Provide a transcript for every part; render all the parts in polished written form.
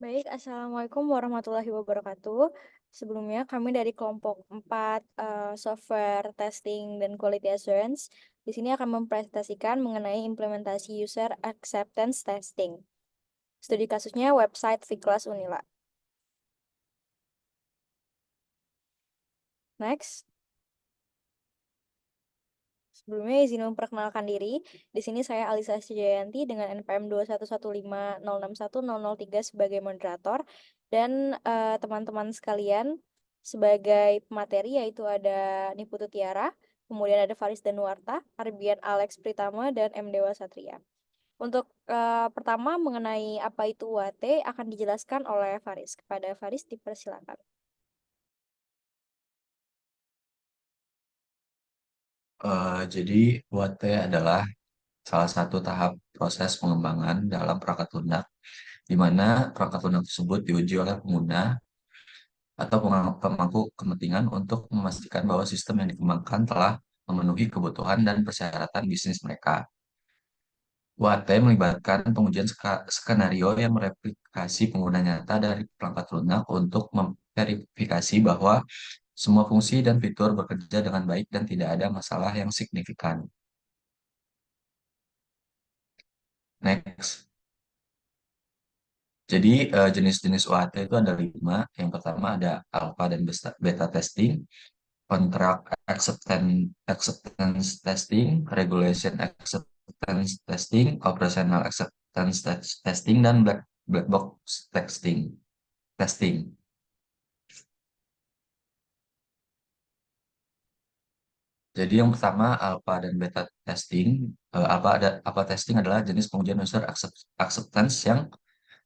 Baik, Assalamualaikum warahmatullahi wabarakatuh. Sebelumnya kami dari kelompok 4 Software Testing dan Quality Assurance di sini akan mempresentasikan mengenai implementasi User Acceptance Testing. Studi kasusnya website Viklas Unila. Next. Sebelumnya izin memperkenalkan diri. Di sini saya Alisa Sujayanti dengan NPM 21150610003 sebagai moderator dan teman-teman sekalian sebagai pemateri yaitu ada Niputu Tiara, kemudian ada Faris Danuarta, Arbian Alex Pritama dan M Dewa Satria. Untuk pertama mengenai apa itu UAT akan dijelaskan oleh Faris. Kepada Faris dipersilakan. Jadi UAT adalah salah satu tahap proses pengembangan dalam perangkat lunak, di mana perangkat lunak tersebut diuji oleh pengguna atau pemangku kepentingan untuk memastikan bahwa sistem yang dikembangkan telah memenuhi kebutuhan dan persyaratan bisnis mereka. UAT melibatkan pengujian skenario yang mereplikasi pengguna nyata dari perangkat lunak untuk memverifikasi bahwa semua fungsi dan fitur bekerja dengan baik dan tidak ada masalah yang signifikan. Next. Jadi jenis-jenis UAT itu ada 5. Yang pertama ada alpha dan beta testing, contract acceptance testing, regulation acceptance testing, operational acceptance testing, dan black box testing. Jadi yang pertama alpha dan beta testing. Alpha testing adalah jenis pengujian user acceptance yang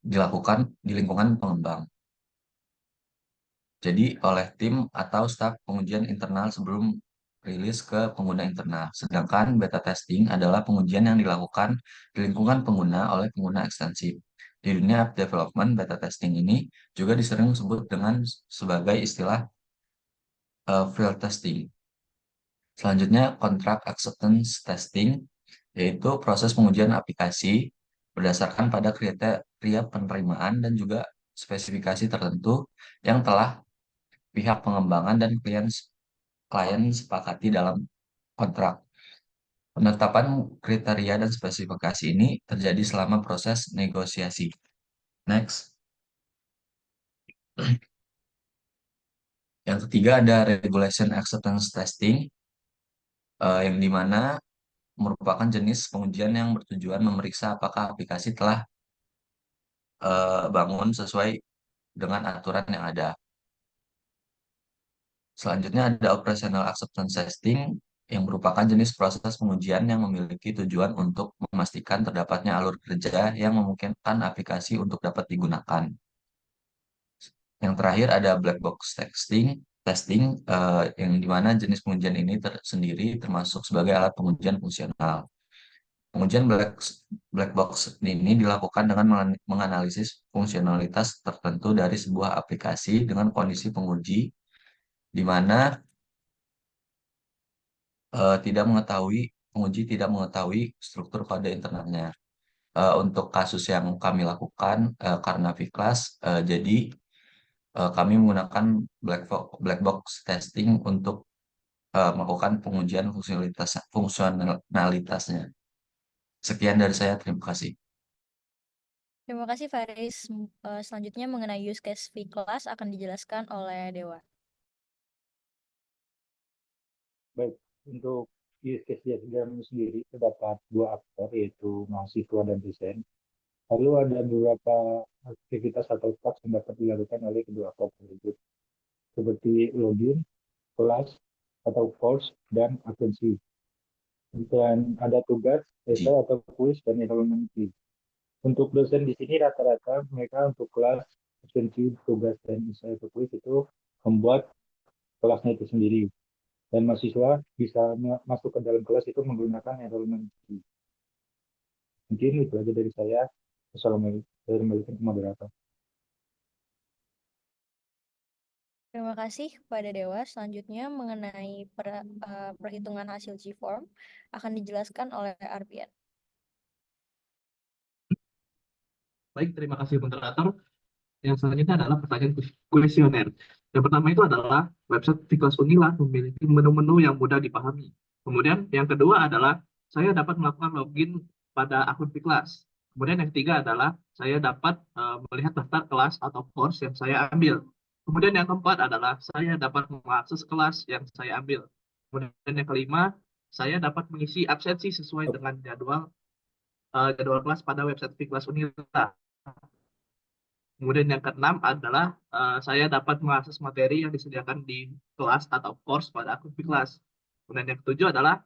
dilakukan di lingkungan pengembang. Jadi oleh tim atau staf pengujian internal sebelum rilis ke pengguna internal. Sedangkan beta testing adalah pengujian yang dilakukan di lingkungan pengguna oleh pengguna ekstensif. Di dunia app development, beta testing ini juga disering disebut dengan sebagai istilah field testing. Selanjutnya, contract acceptance testing, yaitu proses pengujian aplikasi berdasarkan pada kriteria penerimaan dan juga spesifikasi tertentu yang telah pihak pengembangan dan klien sepakati dalam kontrak. Penetapan kriteria dan spesifikasi ini terjadi selama proses negosiasi. Next. Yang ketiga ada regulation acceptance testing, yang dimana merupakan jenis pengujian yang bertujuan memeriksa apakah aplikasi telah bangun sesuai dengan aturan yang ada. Selanjutnya ada operational acceptance testing yang merupakan jenis proses pengujian yang memiliki tujuan untuk memastikan terdapatnya alur kerja yang memungkinkan aplikasi untuk dapat digunakan. Yang terakhir ada black box testing yang dimana jenis pengujian ini tersendiri termasuk sebagai alat pengujian fungsional. Pengujian black box ini dilakukan dengan menganalisis fungsionalitas tertentu dari sebuah aplikasi dengan kondisi penguji di mana penguji tidak mengetahui struktur kode internalnya. Untuk kasus yang kami lakukan karena Viklas, jadi kami menggunakan black box testing untuk melakukan pengujian fungsionalitasnya. Sekian dari saya, terima kasih. Terima kasih Faris. Selanjutnya mengenai use case V-Class akan dijelaskan oleh Dewa. Baik, untuk use case diagram sendiri terdapat dua aktor yaitu mahasiswa dan dosen. Lalu ada beberapa aktivitas atau task yang dapat dilakukan oleh kedua aktor tersebut, seperti login, kelas, atau course, dan absensi. Dan ada tugas, essay Ji. atau kuis, dan enrollment fee. Untuk dosen di sini rata-rata mereka untuk kelas, absensi, tugas, dan essay atau kuis itu membuat kelasnya itu sendiri. Dan mahasiswa bisa masuk ke dalam kelas itu menggunakan enrollment fee. Mungkin itu aja dari saya. Assalamualaikum moderator. Terima kasih kepada Dewa. Selanjutnya mengenai perhitungan hasil G-form akan dijelaskan oleh Arbian. Baik, terima kasih moderator. Yang selanjutnya adalah pertanyaan kuesioner. Yang pertama itu adalah website Fiklas Unila memiliki menu-menu yang mudah dipahami. Kemudian yang kedua adalah saya dapat melakukan login pada akun Fiklas. Kemudian yang ketiga adalah saya dapat melihat daftar kelas atau course yang saya ambil. Kemudian yang keempat adalah saya dapat mengakses kelas yang saya ambil. Kemudian yang kelima, saya dapat mengisi absensi sesuai dengan jadwal kelas pada website Fiklas Unila. Kemudian yang keenam adalah saya dapat mengakses materi yang disediakan di kelas atau course pada akun kelas. Kemudian yang ketujuh adalah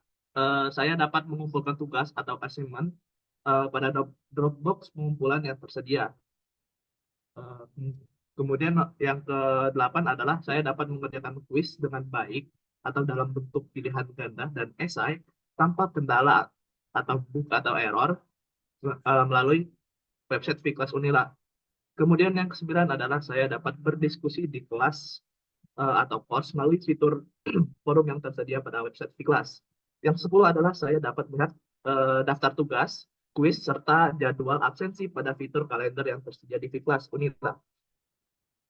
saya dapat mengumpulkan tugas atau assignment pada Dropbox pengumpulan yang tersedia. Kemudian yang ke-8 adalah saya dapat mengerjakan kuis dengan baik atau dalam bentuk pilihan ganda dan esai tanpa kendala atau bug atau error melalui website Fiklas Unila. Kemudian yang ke-9 adalah saya dapat berdiskusi di kelas atau course melalui fitur forum yang tersedia pada website Fiklas. Yang ke-10 adalah saya dapat melihat daftar tugas, kuis, serta jadwal absensi pada fitur kalender yang tersedia di Fiklas Unila.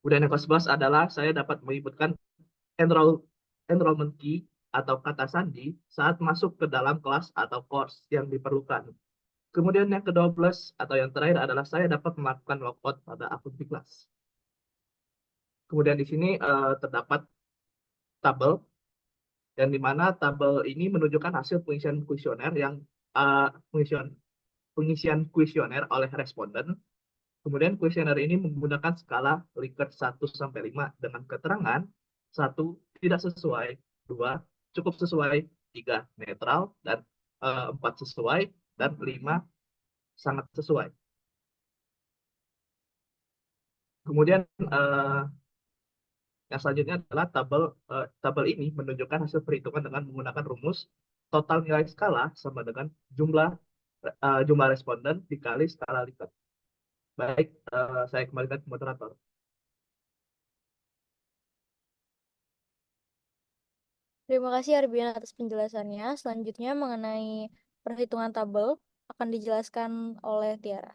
Kemudian yang ke-11 adalah saya dapat menginputkan enrollment key atau kata sandi saat masuk ke dalam kelas atau course yang diperlukan. Kemudian yang ke-12 atau yang terakhir adalah saya dapat melakukan logout pada akun Fiklas. Kemudian di sini terdapat tabel, yang dimana tabel ini menunjukkan hasil pengisian kuesioner yang pengisian kuesioner oleh responden. Kemudian kuesioner ini menggunakan skala Likert 1-5 dengan keterangan 1 tidak sesuai, 2 cukup sesuai, 3 netral, dan 4 sesuai, dan 5 sangat sesuai. Kemudian yang selanjutnya adalah tabel ini menunjukkan hasil perhitungan dengan menggunakan rumus total nilai skala sama dengan jumlah responden dikali skala Likert. Baik, saya kembalikan ke moderator. Terima kasih Arbian atas penjelasannya. Selanjutnya mengenai perhitungan tabel akan dijelaskan oleh Tiara.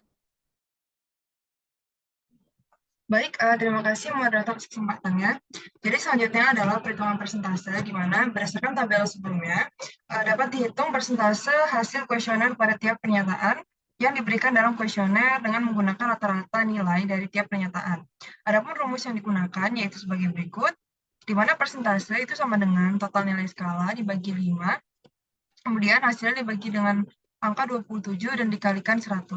Baik, terima kasih moderator atas kesempatannya. Jadi selanjutnya adalah perhitungan persentase, di mana berdasarkan tabel sebelumnya, dapat dihitung persentase hasil kuesioner pada tiap pernyataan yang diberikan dalam kuesioner dengan menggunakan rata-rata nilai dari tiap pernyataan. Adapun rumus yang digunakan yaitu sebagai berikut, di mana persentase itu sama dengan total nilai skala dibagi 5, kemudian hasilnya dibagi dengan angka 27 dan dikalikan 100.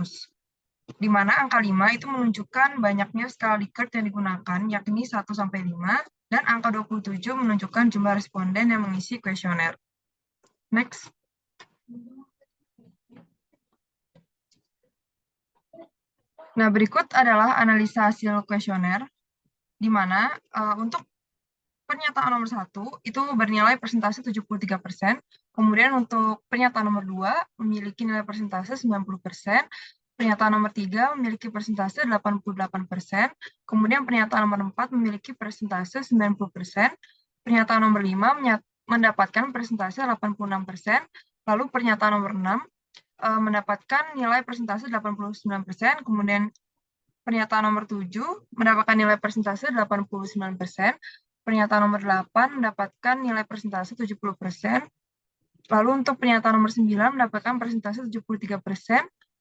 Di mana angka 5 itu menunjukkan banyaknya skala Likert yang digunakan, yakni 1-5, dan angka 27 menunjukkan jumlah responden yang mengisi kuesioner. Next. Nah, berikut adalah analisa hasil kuesioner, di mana untuk pernyataan nomor 1 itu bernilai persentase 73%, kemudian untuk pernyataan nomor 2 memiliki nilai persentase 90%, pernyataan nomor 3 memiliki persentase 88%, kemudian pernyataan nomor 4 memiliki persentase 90%, pernyataan nomor 5 mendapatkan persentase 86%, lalu pernyataan nomor 6 mendapatkan nilai persentase 89%, kemudian pernyataan nomor 7 mendapatkan nilai persentase 89%, pernyataan nomor 8 mendapatkan nilai persentase 70%, lalu untuk pernyataan nomor 9 mendapatkan persentase 73%,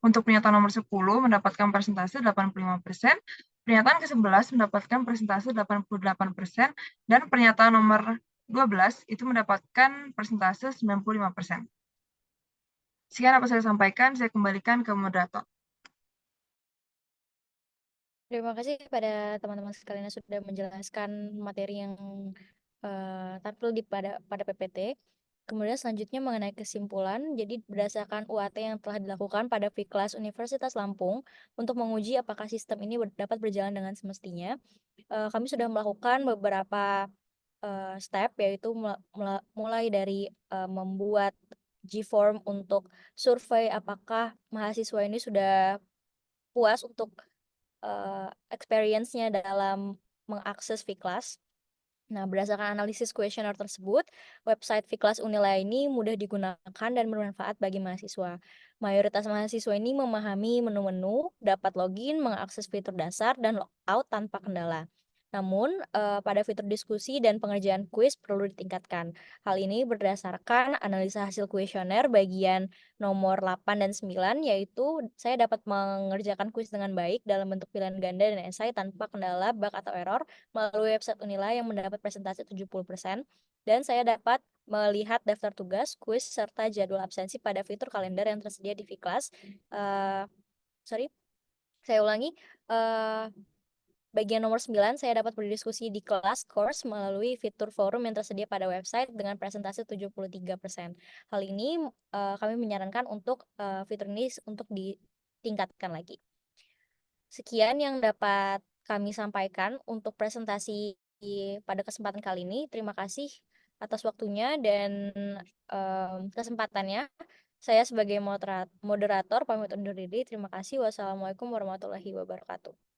untuk pernyataan nomor 10 mendapatkan persentase 85%, pernyataan ke-11 mendapatkan persentase 88%, dan pernyataan nomor 12 itu mendapatkan persentase 95%. Sekian apa saya sampaikan, saya kembalikan ke moderator. Terima kasih kepada teman-teman sekalian yang sudah menjelaskan materi yang tampil pada PPT. Kemudian selanjutnya mengenai kesimpulan, jadi berdasarkan UAT yang telah dilakukan pada Fiklas Universitas Lampung untuk menguji apakah sistem ini dapat berjalan dengan semestinya, kami sudah melakukan beberapa step, yaitu mulai dari membuat G-form untuk survei apakah mahasiswa ini sudah puas untuk experience-nya dalam mengakses Fiklas. Nah, berdasarkan analisis kuesioner tersebut, website Fiklas Unila ini mudah digunakan dan bermanfaat bagi mahasiswa. Mayoritas mahasiswa ini memahami menu-menu, dapat login, mengakses fitur dasar, dan logout tanpa kendala. Namun, pada fitur diskusi dan pengerjaan kuis perlu ditingkatkan. Hal ini berdasarkan analisa hasil kuesioner bagian nomor 8 dan 9, yaitu saya dapat mengerjakan kuis dengan baik dalam bentuk pilihan ganda dan esai tanpa kendala, bug, atau error melalui website Unila yang mendapat presentasi 70%, dan saya dapat melihat daftar tugas, kuis, serta jadwal absensi pada fitur kalender yang tersedia di Fiklas. Saya ulangi. Bagian nomor 9, saya dapat berdiskusi di kelas course melalui fitur forum yang tersedia pada website dengan presentasi 73%. Hal ini kami menyarankan untuk fitur ini untuk ditingkatkan lagi. Sekian yang dapat kami sampaikan untuk presentasi pada kesempatan kali ini. Terima kasih atas waktunya dan kesempatannya. Saya sebagai moderator pamit undur diri. Terima kasih. Wassalamualaikum warahmatullahi wabarakatuh.